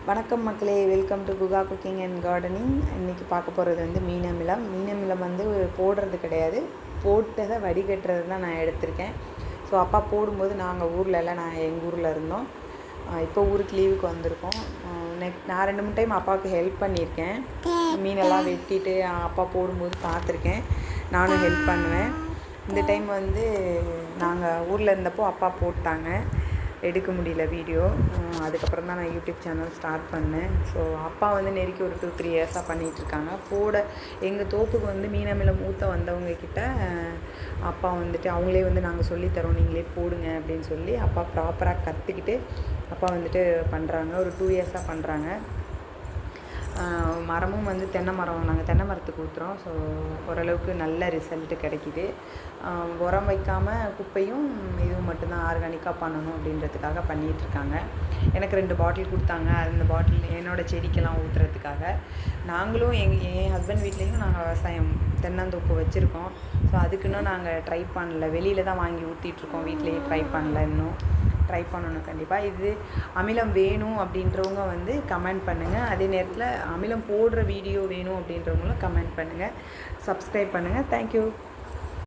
வணக்கம் மக்களே, welcome to Guha cooking and gardening. இன்றைக்கி பார்க்க போகிறது வந்து மீன் அமிலம் வந்து போடுறது கிடையாது, போட்டதை வடிகட்டுறது தான் நான் எடுத்திருக்கேன். ஸோ அப்பா போடும்போது நாங்கள் ஊரில் இல்லை, நான் எங்கள் ஊரில் இருந்தோம். இப்போ ஊருக்கு லீவுக்கு வந்திருக்கோம். நான் 2-3 டைம் அப்பாவுக்கு ஹெல்ப் பண்ணியிருக்கேன். மீனெல்லாம் வெட்டிட்டு அப்பா போடும்போது பார்த்துருக்கேன், நானும் ஹெல்ப் பண்ணுவேன். இந்த டைம் வந்து நாங்கள் ஊரில் இருந்தப்போ அப்பா போட்டாங்க, எடுக்க முடியல வீடியோ. அதுக்கப்புறம் தான் நான் யூடியூப் சேனல் ஸ்டார்ட் பண்ணேன். ஸோ அப்பா வந்து நெருக்கி ஒரு 2-3 இயர்ஸாக பண்ணிகிட்ருக்காங்க. எங்கள் தோப்புக்கு வந்து மீன் அமிலம் ஊற்ற வந்தவங்கக்கிட்ட அப்பா வந்துட்டு அவங்களே வந்து நாங்கள் சொல்லித்தரோம், நீங்களே போடுங்க அப்படின்னு சொல்லி அப்பா ப்ராப்பராக கற்றுக்கிட்டு அப்பா வந்துட்டு பண்ணுறாங்க. ஒரு 2 இயர்ஸாக பண்ணுறாங்க. மரமும் வந்து தென்னை மரம், நாங்கள் தென்னை மரத்துக்கு ஊற்றுறோம். ஸோ ஓரளவுக்கு நல்ல ரிசல்ட்டு கிடைக்கிது. உரம் வைக்காமல் குப்பையும் இதுவும் மட்டும்தான் ஆர்கானிக்காக பண்ணணும் அப்படின்றதுக்காக பண்ணிகிட்ருக்காங்க. எனக்கு 2 பாட்டில் கொடுத்தாங்க. அந்த பாட்டில் என்னோடய செடிக்கெல்லாம் ஊற்றுறதுக்காக. நாங்களும் என் ஹஸ்பண்ட் வீட்லேயும் நாங்கள் விவசாயம் தென்னந்தோப்பு வச்சுருக்கோம். ஸோ அதுக்குன்னு நாங்கள் ட்ரை பண்ணல, வெளியில் தான் வாங்கி ஊற்றிட்டுருக்கோம், வீட்டிலையே ட்ரை பண்ணல. இன்னும் ட்ரை பண்ணணும் கண்டிப்பாக. இது அமிலம் வேணும் அப்படின்றவங்க வந்து கமெண்ட் பண்ணுங்கள். அதே நேரத்தில் அமிலம் போடுற வீடியோ வேணும் அப்படின்றவங்களும் கமெண்ட் பண்ணுங்கள். சப்ஸ்கிரைப் பண்ணுங்கள். தேங்க்யூ.